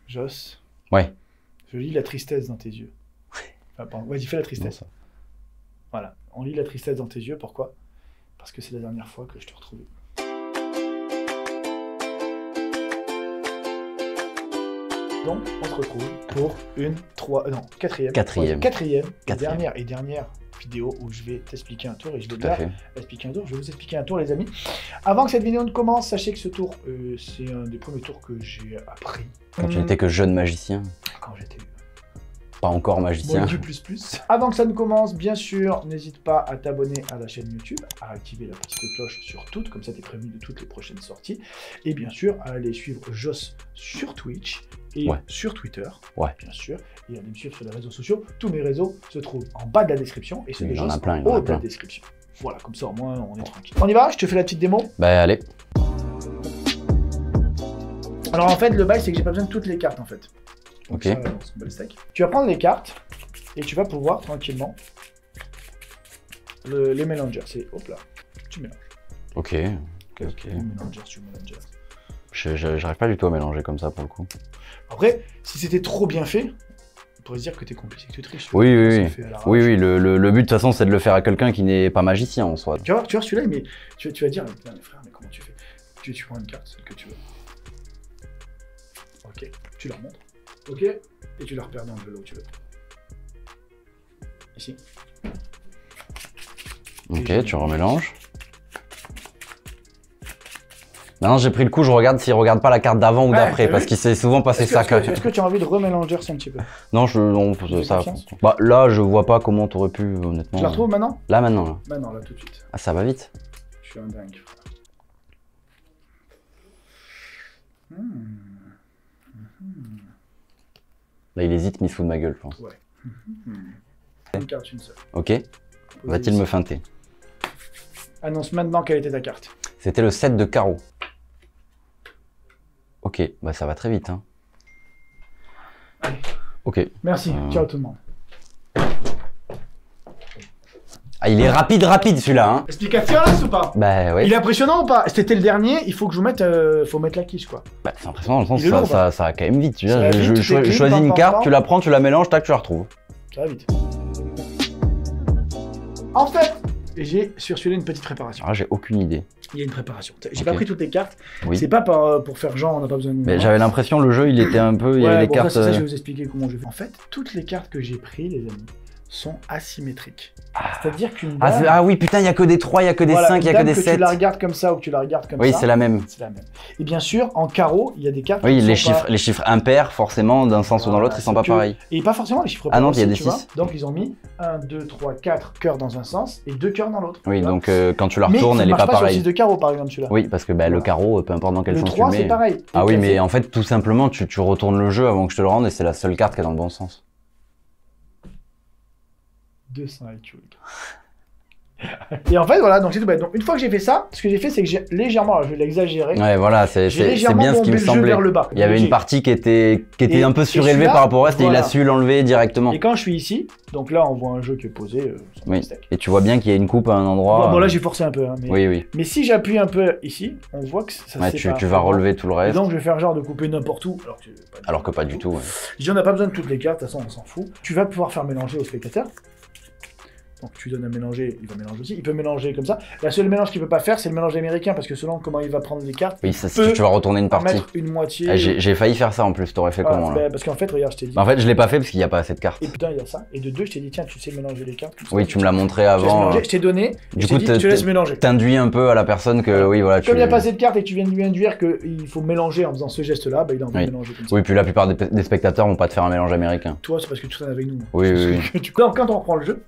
Joss. Ouais. Je lis la tristesse dans tes yeux. Ah, pardon. Vas-y, fais la tristesse. Non, Voilà. On lit la tristesse dans tes yeux. Pourquoi? Parce que c'est la dernière fois que je te retrouve. Donc, on se retrouve pour une quatrième et dernière vidéo où je vais t'expliquer un tour et je vais bien expliquer un tour. Je vais vous expliquer un tour, les amis. Avant que cette vidéo ne commence, sachez que ce tour, c'est un des premiers tours que j'ai appris. Quand tu n'étais que jeune magicien. Quand j'étais pas encore magicien. Plus. Avant que ça ne commence, bien sûr, n'hésite pas à t'abonner à la chaîne YouTube, à activer la petite cloche sur toutes, comme ça tu es prévenu de toutes les prochaines sorties. Et bien sûr, à aller suivre Joss sur Twitch et sur Twitter, bien sûr. Et à aller me suivre sur les réseaux sociaux. Tous mes réseaux se trouvent en bas de la description et ceux de Joss en haut de la description. Voilà, comme ça au moins on est tranquille. On y va? Je te fais la petite démo? Bah allez. Alors en fait, le bail c'est que j'ai pas besoin de toutes les cartes en fait. Donc ok. Ça, tu vas prendre les cartes et tu vas pouvoir tranquillement les mélanger. C'est hop là, tu mélanges. Ok. Tu mélanges. J'arrive pas du tout à mélanger comme ça pour le coup. Après, si c'était trop bien fait, on pourrait se dire que t'es compliqué, que tu triches. Oui. Le but de toute façon c'est de le faire à quelqu'un qui n'est pas magicien en soi. Tu vois celui-là, mais tu vas dire, mais frère, mais comment tu fais? Tu prends une carte, celle que tu veux. Ok, tu la remontes. Ok, et tu la repères dans le là où tu veux. Ici. Ok, tu remélanges. Maintenant j'ai pris le coup, je regarde s'il regarde pas la carte d'avant ou d'après, parce qu'il s'est souvent passé ça. Est-ce que tu as envie de remélanger ça un petit peu? Non, ça. Bah là, je vois pas comment t'aurais pu, honnêtement. Tu la retrouves maintenant? Là, maintenant. Là. Maintenant, là, tout de suite. Ah, ça va vite. Je suis un dingue, frère. Là, il hésite, mais il se fout de ma gueule, je pense. Ouais. Une carte, une seule. Ok. Va-t-il me feinter? Annonce maintenant quelle était ta carte. C'était le 7 de carreau. Ok, bah ça va très vite. Hein. Allez. Ok. Merci, ciao tout le monde. Ah, il est rapide celui-là. Hein. Explication ou pas? Bah ouais. Il est impressionnant ou pas? C'était le dernier, il faut que je vous mette, faut mettre la quiche quoi. Bah c'est impressionnant dans le sens que ça va quand même vite. Tu vois, je choisis une carte, tu la prends, tu la mélanges, tac, tu la retrouves. Ça va vite. En fait, j'ai sur celui-là une petite préparation. Ah, j'ai aucune idée. Il y a une préparation. J'ai pas pris toutes les cartes. Oui. C'est pas pour faire genre, on n'a pas besoin de. Mais j'avais l'impression le jeu, il était un peu, il y avait des cartes. Ça, je vais vous expliquer comment je fais. En fait, toutes les cartes que j'ai prises, les amis, sont asymétriques. C'est-à-dire qu'une dame... Ah oui, putain, il n'y a que des 3, il n'y a que des 5, il n'y a que des 7. Que tu la regardes comme ça ou que tu la regardes comme ça. Oui, c'est la même. C'est la même. Et bien sûr, en carreau, il y a des cartes les chiffres impairs, forcément, d'un sens ou dans l'autre, ils sont pas pareils. Et pas forcément les chiffres pairs. Ah non, il y a des 6. Donc, ils ont mis 1, 2, 3, 4 cœurs dans un sens et 2 cœurs dans l'autre. Oui, donc quand tu la retournes, elle n'est pas pareille. Mais ça marche pas sur le 6 de carreau, par exemple, celui-là. Oui, parce que le carreau, peu importe dans quel sens tu le mets. Le 3, c'est pareil. Ah oui, mais en fait, tout simplement, tu retournes le jeu avant que je te le rende et c'est la seule carte qui est dans le bon sens. 200 IQ. Et en fait, voilà, donc c'est tout. Donc, une fois que j'ai fait ça, ce que j'ai fait, c'est que j'ai légèrement, alors je vais l'exagérer. Ouais, voilà, c'est bien ce qui me semblait. Il y avait une partie qui était un peu surélevée par rapport au reste et il a su l'enlever directement. Et quand je suis ici, donc là, on voit un jeu qui est posé. Oui. Et tu vois bien qu'il y a une coupe à un endroit. Bon, là, j'ai forcé un peu. Hein, mais... Oui. Mais si j'appuie un peu ici, on voit que ça se sépare. Tu vas relever tout le reste. Et donc, je vais faire genre de couper n'importe où. Alors que pas du tout. Ouais. Je dis, on n'a pas besoin de toutes les cartes, de toute façon, on s'en fout. Tu vas pouvoir faire mélanger au spectateur. Donc tu donnes à mélanger, il va mélanger aussi. Il peut mélanger comme ça. La seule mélange qu'il peut pas faire, c'est le mélange américain, parce que selon comment il va prendre les cartes, oui, ça, tu vas retourner une partie. Mettre une moitié. J'ai failli faire ça en plus, t'aurais fait comment là? Parce qu'en fait, regarde, je t'ai dit. En fait, je l'ai pas fait parce qu'il n'y a pas assez de cartes. Et putain, il y a ça. Et de deux, je t'ai dit, tiens, tu sais mélanger les cartes. Oui, tu me l'as montré avant. Je t'ai donné. Du coup, tu laisses mélanger. T'induis un peu à la personne que, oui, voilà. Comme il n'y a pas assez de cartes et que tu viens de lui induire qu'il faut mélanger en faisant ce geste-là, bah il a envie de mélanger comme ça. Oui, puis la plupart des spectateurs vont pas te faire un mélange américain. Toi, c'est parce que tu traînes avec nous. Oui. Quand on reprend le jeu,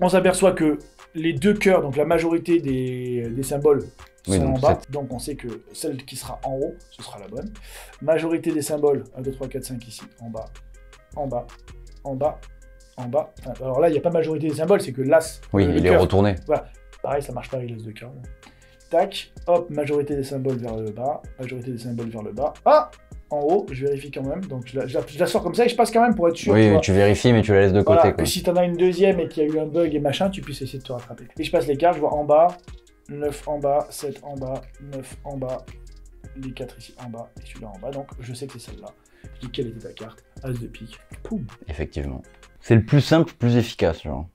on s'aperçoit que les deux cœurs, donc la majorité des symboles sont en bas, donc on sait que celle qui sera en haut, ce sera la bonne. Majorité des symboles, 1, 2, 3, 4, 5 ici, en bas, en bas, en bas, en bas. Enfin, alors là, il n'y a pas majorité des symboles, c'est que l'as. Oui, il est retourné. Voilà, pareil, ça marche pas avec l'as de cœur. Tac, hop, majorité des symboles vers le bas, majorité des symboles vers le bas. Ah! En haut, je vérifie quand même, donc je la sors comme ça et je passe quand même pour être sûr. Oui, tu vérifies, mais tu la laisses de côté. Voilà, que si t'en as une deuxième et qu'il y a eu un bug et machin, tu puisses essayer de te rattraper. Et je passe les cartes, je vois en bas, 9 en bas, 7 en bas, 9 en bas, les 4 ici en bas et celui-là en bas, donc je sais que c'est celle-là. Tu dis quelle était ta carte, as de pique, poum. Effectivement. C'est le plus simple, plus efficace, genre.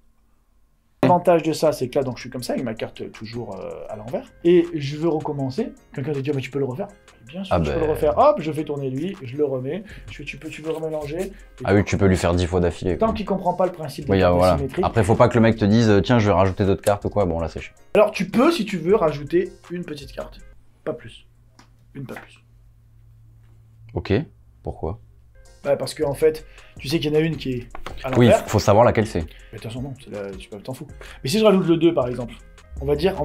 L'avantage de ça, c'est que là, donc, je suis comme ça, avec ma carte toujours à l'envers, et je veux recommencer. Quelqu'un te dit, mais tu peux le refaire. Bien sûr, je peux le refaire. Hop, je fais tourner lui, je le remets. Je fais, tu veux remélanger. Ah oui, tu peux lui faire 10 fois d'affilée. Tant qu'il comprend pas le principe de carte symétrique. Après, faut pas que le mec te dise, tiens, je vais rajouter d'autres cartes ou quoi. Bon, là, c'est chiant. Alors, tu peux, si tu veux, rajouter une petite carte. Pas plus. Une, pas plus. Ok. Pourquoi? Bah, parce qu'en fait, tu sais qu'il y en a une qui est à l'envers. Oui, faut savoir laquelle c'est. Mais attention, non, tu t'en fous. Mais si je rajoute le 2, par exemple, on va dire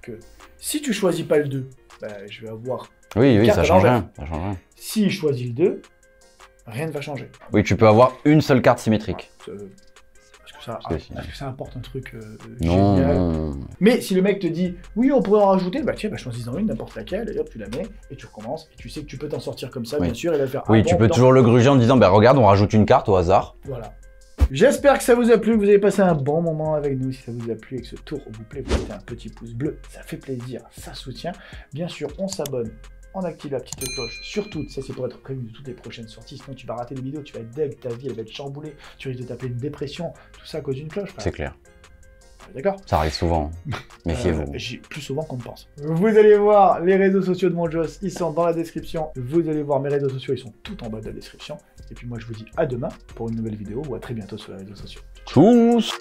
que si tu choisis pas le 2, bah, je vais avoir... Oui, ça change rien. Si je choisis le 2, rien ne va changer. Oui, tu peux avoir une seule carte symétrique. Parce que ça apporte un truc non, génial. Non. Mais si le mec te dit, oui, on pourrait en rajouter, bah tiens, choisis-en une, n'importe laquelle, et hop, tu la mets, et tu recommences, et tu sais que tu peux t'en sortir comme ça, bien sûr, et va faire... Oui, tu peux toujours le gruger en disant, bah regarde, on rajoute une carte au hasard. Voilà. J'espère que ça vous a plu, que vous avez passé un bon moment avec nous. Si ça vous a plu et que ce tour vous plaît, vous mettez un petit pouce bleu, ça fait plaisir, ça soutient. Bien sûr, on s'abonne, on active la petite cloche sur toutes, ça c'est pour être prévenu de toutes les prochaines sorties, sinon tu vas rater des vidéos, tu vas être deg, ta vie elle va être chamboulée, tu risques de taper une dépression, tout ça à cause d'une cloche. C'est clair. D'accord? Ça arrive souvent, méfiez-vous. Plus souvent qu'on ne pense. Vous allez voir les réseaux sociaux de mon Joss, ils sont dans la description. Vous allez voir mes réseaux sociaux, ils sont tout en bas de la description. Et puis moi je vous dis à demain pour une nouvelle vidéo ou à très bientôt sur les réseaux sociaux. Tchuss.